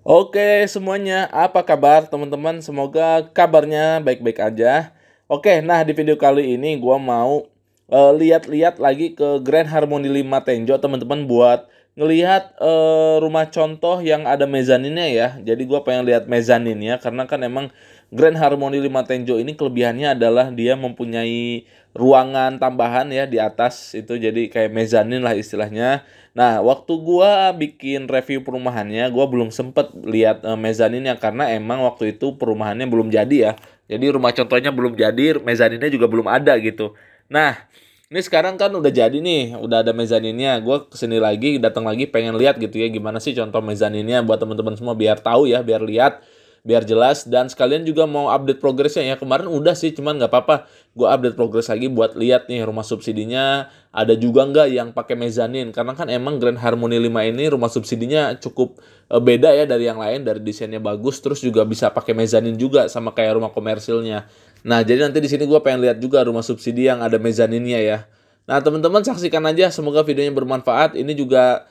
Oke semuanya, apa kabar teman-teman? Semoga kabarnya baik-baik aja. Oke, nah di video kali ini gua mau lihat-lihat lagi ke Grand Harmony 5 Tenjo teman-teman buat ngelihat rumah contoh yang ada mezaninnya ya. Jadi gua pengen lihat mezaninnya karena kan emang Grand Harmony 5 Tenjo ini kelebihannya adalah dia mempunyai ruangan tambahan ya di atas itu, jadi kayak mezanin lah istilahnya. Nah, waktu gua bikin review perumahannya, gua belum sempet lihat mezaninnya karena emang waktu itu perumahannya belum jadi ya. Jadi rumah contohnya belum jadi, mezaninnya juga belum ada gitu. Nah, ini sekarang kan udah jadi nih, udah ada mezaninnya. Gua kesini lagi, datang lagi pengen lihat gitu ya gimana sih contoh mezaninnya buat teman-teman semua biar tahu ya, biar lihat, biar jelas, dan sekalian juga mau update progresnya ya. Kemarin udah sih, cuman nggak apa-apa. Gua update progres lagi buat lihat nih rumah subsidinya ada juga nggak yang pakai mezanin, karena kan emang Grand Harmony 5 ini rumah subsidinya cukup beda ya dari yang lain, dari desainnya bagus, terus juga bisa pakai mezanin juga sama kayak rumah komersilnya. Nah, jadi nanti di sini gue pengen lihat juga rumah subsidi yang ada mezaninnya ya. Nah, teman-teman saksikan aja, semoga videonya bermanfaat. Ini juga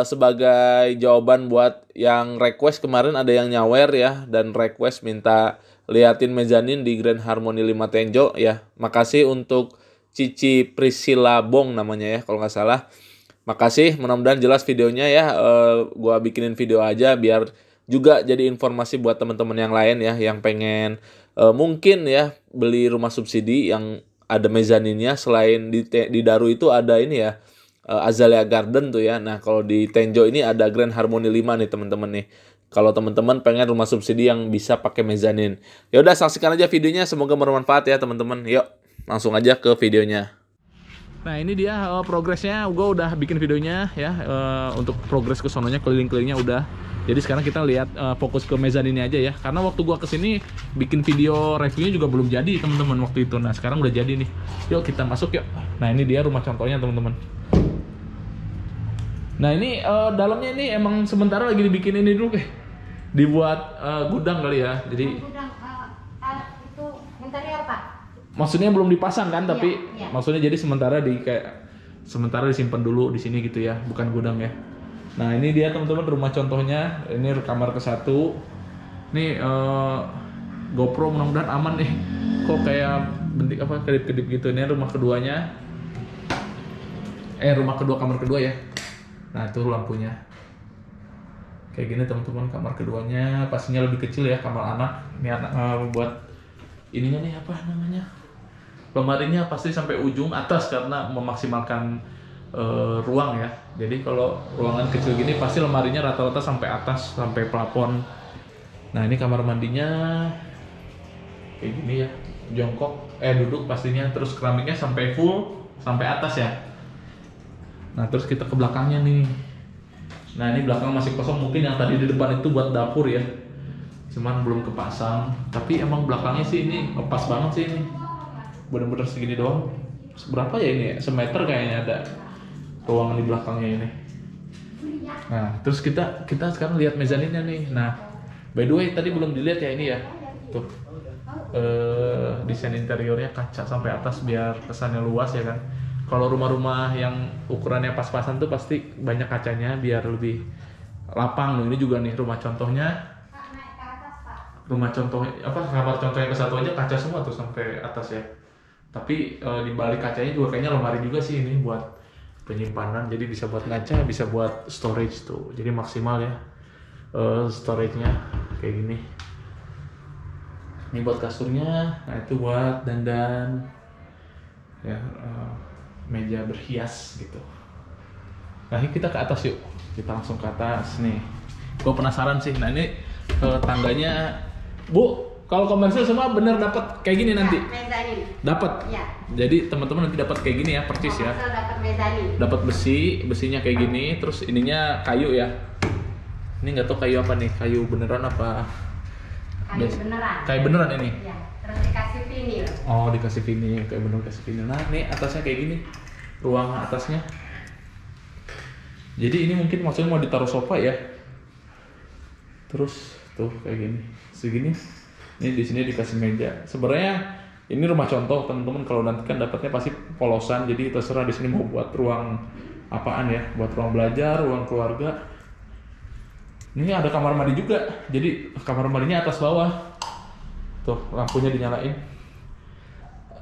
sebagai jawaban buat yang request kemarin, ada yang nyawer ya dan request minta liatin mezanin di Grand Harmony 5 Tenjo ya. Makasih untuk Cici Priscilla Bong namanya ya kalau nggak salah. Makasih, mudah-mudahan jelas videonya ya. Gua bikinin video aja biar juga jadi informasi buat teman-teman yang lain ya yang pengen mungkin ya beli rumah subsidi yang ada mezaninnya. Selain di Daru itu ada ini ya, Azalea Garden tuh ya. Nah, kalau di Tenjo ini ada Grand Harmony 5 nih teman-teman nih. Kalau teman-teman pengen rumah subsidi yang bisa pakai mezanin. Ya udah, saksikan aja videonya, semoga bermanfaat ya teman-teman. Yuk, langsung aja ke videonya. Nah, ini dia progresnya. Gue udah bikin videonya ya, untuk progres ke sononya, keliling-kelilingnya udah. Jadi sekarang kita lihat fokus ke mezaninnya aja ya. Karena waktu gua kesini bikin video reviewnya juga belum jadi teman-teman waktu itu. Nah, sekarang udah jadi nih. Yuk kita masuk yuk. Nah, ini dia rumah contohnya teman-teman. Nah, ini dalamnya ini emang sementara lagi dibikin ini dulu dibuat gudang kali ya. Jadi gudang itu interior Pak. maksudnya belum dipasang kan, tapi iya. maksudnya jadi sementara sementara disimpan dulu di sini gitu ya, bukan gudang ya. Nah, ini dia teman-teman rumah contohnya. Ini kamar ke-1. Nih GoPro mudah-mudahan aman nih. Kok kayak bentik apa kedip-kedip gitu. Ini rumah keduanya. Rumah kedua, kamar kedua ya. Nah, itu lampunya. Kayak gini teman-teman kamar keduanya. Pastinya lebih kecil ya kamar anak. Ini anak buat ininya nih apa namanya? Lemarinya pasti sampai ujung atas karena memaksimalkan ruang ya. Jadi kalau ruangan kecil gini pasti lemarinya rata-rata sampai atas, sampai plafon. Nah, ini kamar mandinya kayak gini ya, jongkok duduk pastinya, terus keramiknya sampai full sampai atas ya. Nah, terus kita ke belakangnya nih. Nah, ini belakang masih kosong, mungkin yang tadi di depan itu buat dapur ya, cuman belum kepasang. Tapi emang belakangnya sih ini pas banget sih, ini bener-bener segini doang. Seberapa ya ini ya? Semeter kayaknya ada ruangan di belakangnya ini. Nah, terus kita sekarang lihat mezaninnya nih. Nah, by the way tadi belum dilihat ya ini ya. Tuh. Desain interiornya kaca sampai atas biar kesannya luas ya kan. Kalau rumah-rumah yang ukurannya pas-pasan tuh pasti banyak kacanya biar lebih lapang. Ini juga nih rumah contohnya. Rumah contoh apa, kamar contohnya ke-1 aja kaca semua tuh sampai atas ya. Tapi di balik kacanya juga kayaknya lemari juga sih ini buat penyimpanan, jadi bisa buat ngaca, bisa buat storage tuh, jadi maksimal ya storage-nya kayak gini. Ini buat kasurnya, nah itu buat dandan ya, meja berhias gitu. Nah, ini kita ke atas yuk, kita langsung ke atas nih. Gue penasaran sih. Nah, ini tangganya Bu, kalau komersil semua bener dapat kayak gini nanti? Mezanin. Dapat. Iya. Jadi teman-teman nanti dapat kayak gini ya, percis ya. Dapat mezanin. Dapat besinya kayak gini, terus ininya kayu ya. Ini nggak tahu kayu apa nih, kayu beneran apa? Kayu beneran. Kayu beneran ini. Iya. Terus dikasih vinil. Oh, dikasih vinil, kayak bener kasih vinil. Nah, nih atasnya kayak gini, ruang atasnya. Jadi ini mungkin maksudnya mau ditaruh sofa ya. Terus tuh kayak gini, segini. Ini di sini dikasih meja. Sebenarnya ini rumah contoh teman-teman, kalau nanti kan dapatnya pasti polosan. Jadi terserah di sini mau buat ruang apaan ya, buat ruang belajar, ruang keluarga. Ini ada kamar mandi juga. Jadi kamar mandinya atas bawah. Tuh, lampunya dinyalain.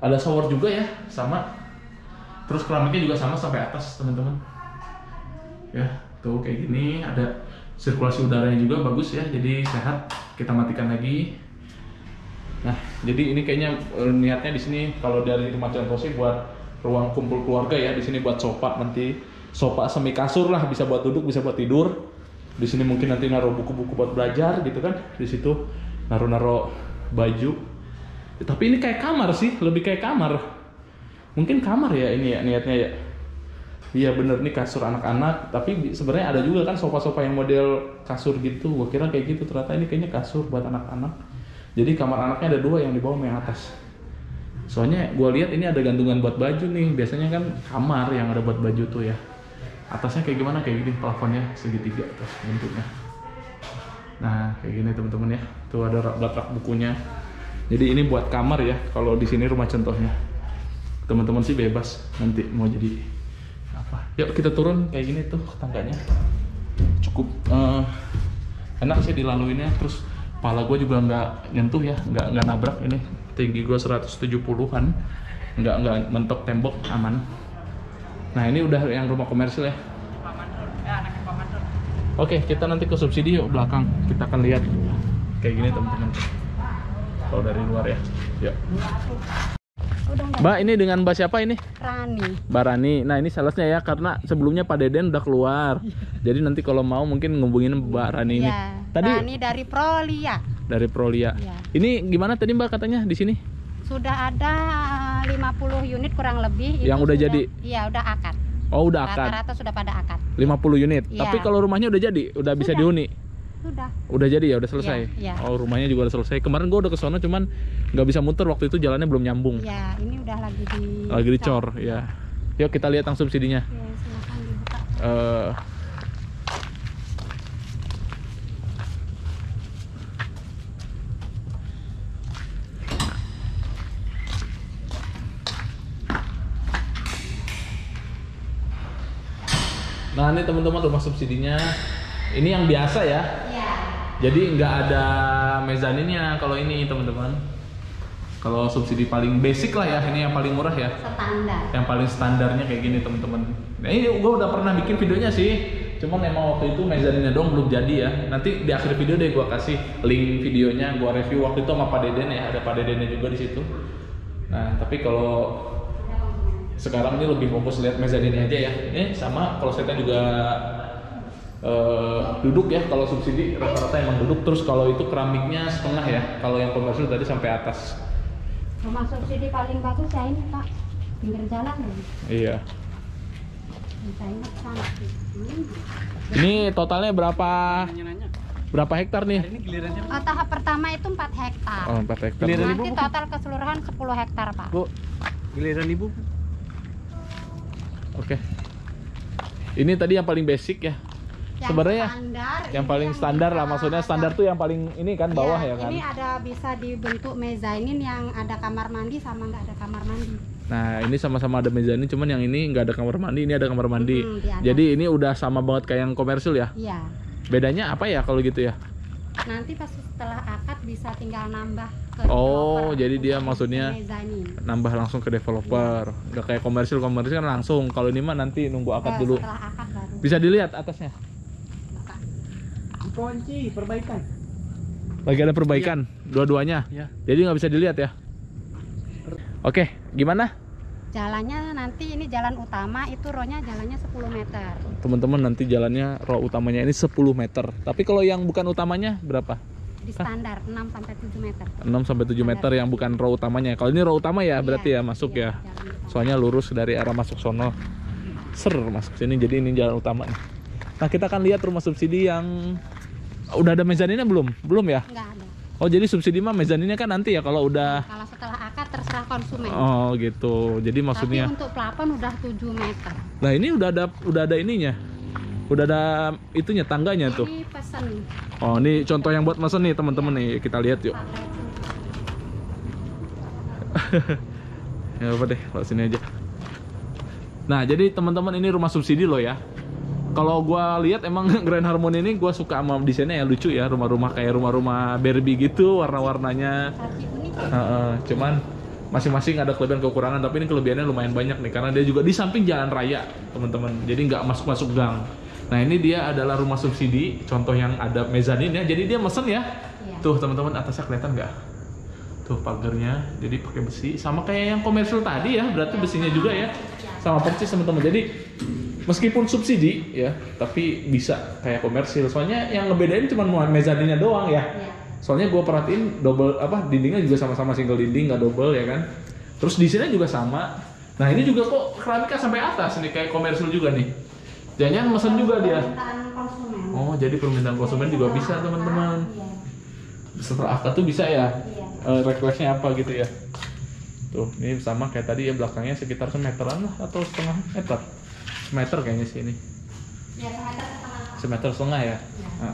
Ada shower juga ya, sama. Terus keramiknya juga sama sampai atas, teman-teman. Ya, tuh kayak gini. Ada sirkulasi udaranya juga bagus ya. Jadi sehat. Kita matikan lagi. Nah, jadi ini kayaknya niatnya di sini kalau dari rumah contoh sih buat ruang kumpul keluarga ya. Di sini buat sofa nanti, sofa semi kasur lah, bisa buat duduk, bisa buat tidur. Di sini mungkin nanti naruh buku-buku buat belajar gitu kan. Di situ naruh baju. Tapi ini kayak kamar sih, lebih kayak kamar. Mungkin kamar ya ini ya niatnya ya. Iya bener nih kasur anak-anak. Tapi sebenarnya ada juga kan sofa-sofa yang model kasur gitu. Gua kira kayak gitu, ternyata ini kayaknya kasur buat anak-anak. Jadi kamar anaknya ada 2, yang di bawah sama yang atas. Soalnya gue lihat ini ada gantungan buat baju nih. Biasanya kan kamar yang ada buat baju tuh ya. Atasnya kayak gimana? Kayak gini, plafonnya segitiga tuh bentuknya. Nah kayak gini teman-teman ya. Tuh ada rak bukunya. Jadi ini buat kamar ya. Kalau di sini rumah contohnya. Teman-teman sih bebas nanti mau jadi apa. Yuk kita turun kayak gini tuh tangganya. Cukup enak sih dilaluinnya. Terus kepala gue juga nggak nyentuh ya, nggak nabrak ini. Tinggi gue 170-an, nggak mentok tembok, aman. Nah ini udah yang rumah komersil ya. Oke, kita nanti ke subsidi yuk belakang. Kita akan lihat kayak gini teman-teman. Kalau dari luar ya. Yuk. Mbak, ini dengan Mbak siapa ini? Rani. Mbak Rani. Nah ini salesnya ya, karena sebelumnya Pak Deden udah keluar. Jadi nanti kalau mau mungkin ngubungin Mbak Rani ini. Ya, Tadi Rani dari Prolia. dari Prolia. Ya. Ini gimana tadi Mbak katanya di sini? Sudah ada 50 unit kurang lebih. Yang itu udah sudah, jadi? Iya, udah akad. Oh udah akad. Rata-rata sudah pada akad. 50 unit. Iya. Tapi kalau rumahnya udah jadi, udah bisa Sudah. dihuni. Sudah. Udah jadi ya, udah selesai. Iya, iya. Oh rumahnya juga udah selesai. Kemarin gua udah kesono cuman nggak bisa muter waktu itu, jalannya belum nyambung. Ya, ini udah Lagi dicor ya. Yuk kita lihat yang subsidinya. Ya, silakan dibuka. Nah ini teman-teman rumah subsidinya. Ini yang biasa ya. Iya. Jadi nggak ada mezaninnya kalau ini teman-teman. Kalau subsidi paling basic lah ya, ini yang paling murah ya. Standar. Yang paling standarnya kayak gini teman-teman. Nah ini gue udah pernah bikin videonya sih. Cuman emang waktu itu mezaninnya dong belum jadi ya. Nanti di akhir video deh gue kasih link videonya. Gue review waktu itu sama Pak Deden ya. Ada Pak Dedennya juga di situ. Nah tapi kalau sekarang ini lebih fokus lihat mezaninnya aja ya. Ini sama kalau saya juga duduk ya. Kalau subsidi rata-rata emang duduk. Terus kalau itu keramiknya setengah ya. Kalau yang komersil tadi sampai atas. Rumah subsidi paling bagus ya ini Pak, pinggir jalan lagi. Iya. Bisa ingat sana. Ini totalnya berapa hektar nih? Tahap pertama itu 4 hektar. Oh 4 hektar. Nanti total keseluruhan 10 hektar Pak. Bu, giliran ibu. Oke. Ini tadi yang paling basic ya. Yang Sebenarnya standar, yang ini paling standar lah, bisa maksudnya ada- standar tuh yang paling ini kan bawah ya kan. Ini ada bisa dibentuk mezanin yang ada kamar mandi sama nggak ada kamar mandi. Nah ini sama-sama ada mezanin, cuman yang ini nggak ada kamar mandi, ini ada kamar mandi. Di atas. Jadi ini udah sama banget kayak yang komersil ya. Iya. Bedanya apa ya kalau gitu ya? Nanti pas setelah akad bisa tinggal nambah ke Oh, developer. jadi dia maksudnya mezanin. nambah langsung ke developer. Nggak kayak komersil kan langsung. Kalau ini mah nanti nunggu akad dulu. Setelah akad baru. Bisa dilihat atasnya. Kunci perbaikan. Lagi ada perbaikan dua-duanya. Ya. Jadi nggak bisa dilihat ya. Oke, gimana? Jalannya nanti ini jalan utama itu rohnya jalannya 10 meter. Teman-teman nanti jalannya row utamanya ini 10 meter. Tapi kalau yang bukan utamanya berapa? Di standar 6 sampai 7 meter. 6 sampai 7 meter yang bukan row utamanya. Kalau ini row utama ya berarti ya masuk ya. Jalan utama. Soalnya lurus dari arah masuk sono. Masuk sini, jadi ini jalan utama nih. Nah, kita akan lihat rumah subsidi yang udah ada mezaninnya belum? Belum ya? Nggak ada. Oh, jadi subsidi mah mezaninnya kan nanti ya kalau udah. Kalau setelah akad terserah konsumen. Oh, gitu. Jadi maksudnya. Tapi untuk plafon udah 7 meter. Nah, ini udah ada ininya. Udah ada itunya, tangganya tuh. Ini pesen. Oh, ini contoh yang buat mesen nih, teman-teman nih. Kita lihat yuk. Ya apa deh, lewat sini aja. Nah, jadi teman-teman ini rumah subsidi loh ya. Kalau gua lihat emang Grand Harmony ini gua suka sama desainnya ya, lucu ya, rumah-rumah kayak rumah-rumah Barbie gitu, warna-warnanya. Sapi unik. Cuman masing-masing ada kelebihan kekurangan, tapi ini kelebihannya lumayan banyak nih karena dia juga di samping jalan raya, teman-teman. Jadi nggak masuk-masuk gang. Nah, ini dia adalah rumah subsidi, contoh yang ada mezanin ya. Jadi dia mesen ya. Iya. Tuh, teman-teman, atasnya kelihatan nggak? Tuh pagarnya, jadi pakai besi, sama kayak yang komersil tadi ya, berarti besinya juga ya. Sama persis, teman-teman. Jadi meskipun subsidi ya, tapi bisa kayak komersil. Soalnya yang ngebedain cuma mezaninnya doang ya. Iya. Soalnya gue perhatiin double dindingnya juga sama-sama single dinding, nggak double ya kan. Terus di sini juga sama. Nah, ini juga kok keramiknya sampai atas nih, kayak komersil juga nih. Jangan mesen juga dia. Permintaan konsumen. Oh, jadi permintaan konsumen juga bisa, teman-teman. Iya. Setelah akad tuh bisa ya. Iya. Requestnya apa gitu ya. Tuh, ini sama kayak tadi ya, belakangnya sekitar semeteran lah atau setengah meter. Semeter kayaknya sih ini. Ya, semeter setengah. Semeter setengah ya. Iya.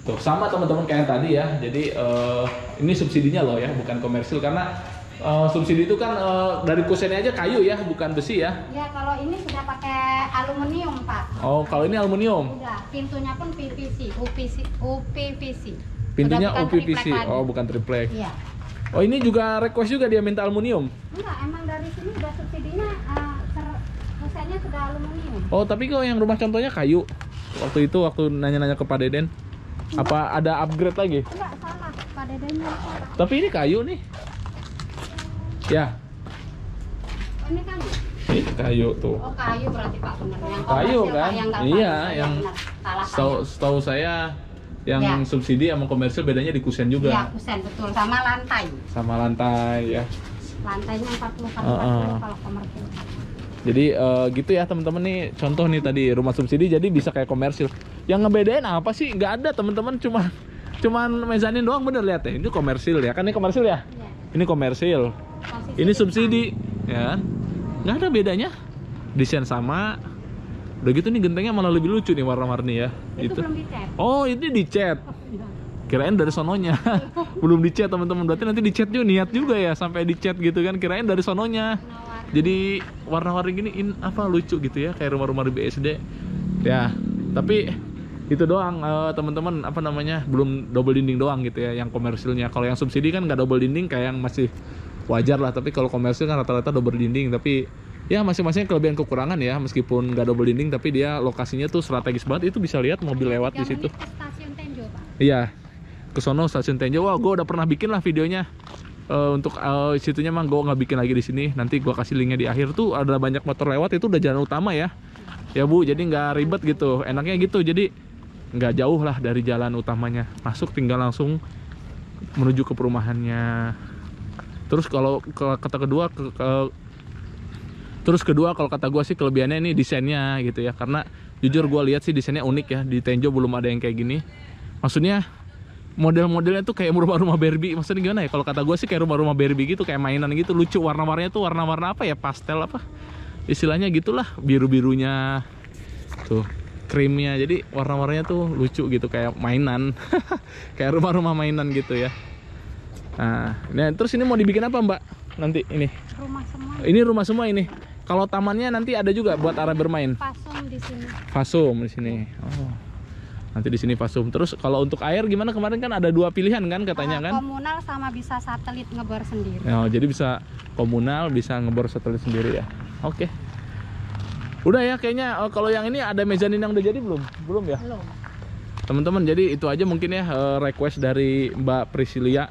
Tuh, sama teman-teman kayak yang tadi ya. Jadi ini subsidinya loh ya, bukan komersil karena subsidi itu kan dari kusennya aja kayu ya, bukan besi ya. Ya, kalau ini sudah pakai aluminium, Pak. Oh, kalau ini aluminium. Udah, pintunya pun PVC, UPVC. Pintunya Udah bukan UPVC. triplek lagi. Oh, bukan triplek. Iya. Oh, ini juga request juga dia minta aluminium. Enggak, emang dari sini udah subsidinya kusennya sudah aluminium. Oh, tapi kalau yang rumah contohnya kayu. Waktu nanya-nanya ke Pak Deden, apa ada upgrade lagi? Enggak, salah. Pak Dedennya salah. Tapi ini kayu nih. Ya, Oh, ini kayu. ini kayu tuh. Oh, kayu berarti Pak, bener. Yang Kayu komersil, kan? Pak, yang nggak Iya, kayu. yang bener. Salah Setahu saya yang Ya. subsidi sama komersil bedanya di kusen kayu. Iya, juga. kusen betul, sama lantai. Sama lantai ya. Lantainya 40 kali 40 Heeh. kalau komersil. Jadi gitu ya teman-teman nih, contoh nih tadi rumah subsidi jadi bisa kayak komersil. Yang ngebedain apa sih? Nggak ada teman-teman, cuman mezanin doang, bener lihat ya. Ini komersil ya, kan ini komersil ya? Iya. Ini komersil. Posisi Ini di subsidi, ya kan? Nggak ada bedanya. Desain sama. Udah gitu nih gentengnya malah lebih lucu nih warna-warni ya. depan. Itu belum dicat. Oh, ini dicat. Iya. Kirain dari sononya. Belum dicat teman-teman. Berarti nanti dicat juga, niat juga ya sampai dicat gitu kan. Kirain dari sononya. Warna-warni. Jadi warna-warni gini lucu gitu ya, kayak rumah-rumah di BSD. Ya, tapi itu doang teman-teman, belum double dinding doang gitu ya yang komersilnya. Kalau yang subsidi kan nggak double dinding, kayak yang masih wajar lah. Tapi kalau komersil kan rata-rata double dinding. Tapi ya masing-masing kelebihan kekurangan ya, meskipun nggak double dinding tapi dia lokasinya tuh strategis banget. Itu bisa lihat mobil lewat di Yang situ. menuju ke stasiun Tenjo, Pak. Iya, ke sono stasiun Tenjo. Wah, gue udah pernah bikin lah videonya. Untuk situnya mah gue nggak bikin lagi di sini. Nanti gue kasih linknya di akhir. Tuh ada banyak motor lewat, itu udah jalan utama ya. Ya Bu, jadi nggak ribet gitu. Enaknya gitu, jadi nggak jauh lah dari jalan utamanya. Masuk tinggal langsung menuju ke perumahannya. Terus kalau kalau kata gue sih kelebihannya ini desainnya gitu ya. Karena jujur gue lihat sih desainnya unik ya. Di Tenjo belum ada yang kayak gini. Maksudnya model-modelnya tuh kayak rumah-rumah Barbie. Maksudnya gimana ya? Kalau kata gue sih kayak rumah-rumah Barbie gitu, kayak mainan gitu, lucu. Warna-warnanya tuh warna-warna apa ya? Pastel apa? Istilahnya gitulah, biru-birunya. Tuh, krimnya. Jadi warna-warnanya tuh lucu gitu, kayak mainan. Kayak rumah-rumah mainan gitu ya. Nah, terus ini mau dibikin apa, Mbak? Nanti ini. Rumah semua. Ini rumah semua ini. Kalau tamannya nanti ada juga buat area bermain. Pasung di sini. Fasum di sini. Oh. Nanti di sini fasum. Terus kalau untuk air gimana? Kemarin kan ada 2 pilihan kan katanya kan? Komunal sama bisa satelit ngebor sendiri. Oh, jadi bisa komunal, bisa ngebor satelit sendiri ya. Oke. Udah ya kayaknya. Kalau yang ini ada mezanin yang udah jadi belum? Belum ya? Belum. Teman-teman, jadi itu aja mungkin ya request dari Mbak Priscilia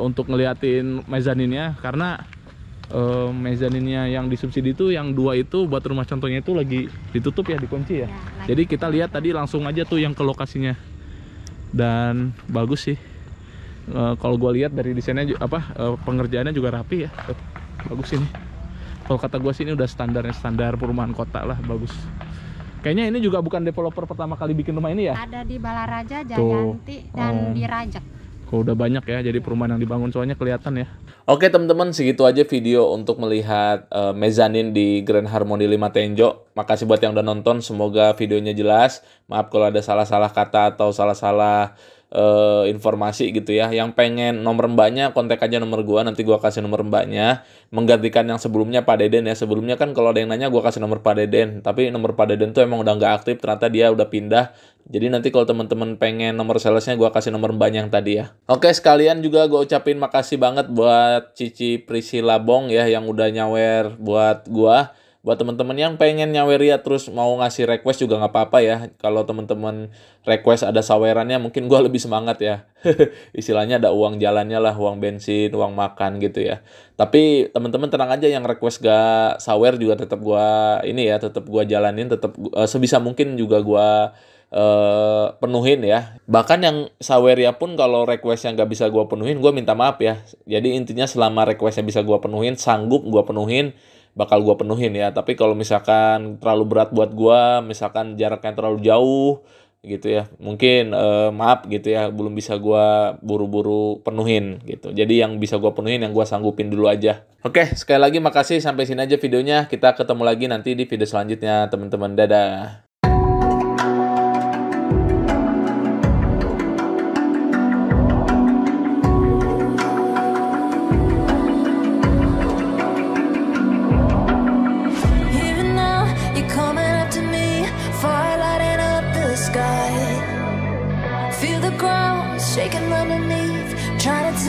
untuk ngeliatin mezaninnya, karena mezaninnya yang disubsidi itu yang 2 itu buat rumah contohnya itu lagi ditutup ya, dikunci ya. Jadi kita lihat tadi langsung aja tuh yang ke lokasinya, dan bagus sih. Kalau gue lihat dari desainnya pengerjaannya juga rapi ya. Tuh, bagus ini. Kalau kata gue sih ini udah standar perumahan kota lah, bagus. Kayaknya ini juga bukan developer pertama kali bikin rumah ini ya. Ada di Balaraja, Jayanti, dan di Rajak. Kok udah banyak ya, jadi perumahan yang dibangun soalnya kelihatan ya. Oke teman-teman, segitu aja video untuk melihat mezanin di Grand Harmony 5 Tenjo. Makasih buat yang udah nonton, semoga videonya jelas. Maaf kalau ada salah-salah kata atau salah-salah informasi gitu ya. Yang pengen nomor mbaknya kontak aja nomor gua, nanti gua kasih nomor mbaknya, menggantikan yang sebelumnya Pak Deden ya. Sebelumnya kan kalau ada yang nanya gua kasih nomor Pak Deden, tapi nomor Pak Deden tuh emang udah nggak aktif, ternyata dia udah pindah. Jadi nanti kalau teman-teman pengen nomor salesnya gua kasih nomor mbaknya yang tadi ya. Oke, sekalian juga gua ucapin makasih banget buat Cici Priscilla Bong ya yang udah nyawer buat gua. Buat teman-teman yang pengen nyawer ya terus mau ngasih request juga nggak apa-apa ya. Kalau teman-teman request ada sawerannya mungkin gua lebih semangat ya. Istilahnya ada uang jalannya lah, uang bensin, uang makan gitu ya. Tapi teman-teman tenang aja, yang request gak sawer juga tetap gua ini ya, tetap gua jalanin, tetap sebisa mungkin juga gua penuhin ya. Bahkan yang saweria pun kalau request yang nggak bisa gua penuhin, gua minta maaf ya. Jadi intinya selama requestnya bisa gua penuhin, sanggup gua penuhin, bakal gua penuhin ya. Tapi kalau misalkan terlalu berat buat gua, misalkan jaraknya terlalu jauh gitu ya, mungkin maaf gitu ya, belum bisa gua buru-buru penuhin gitu. Jadi yang bisa gua penuhin, yang gua sanggupin dulu aja. Oke, sekali lagi makasih, sampai sini aja videonya. Kita ketemu lagi nanti di video selanjutnya teman-teman. Dadah. Feel the ground shaking underneath, trying to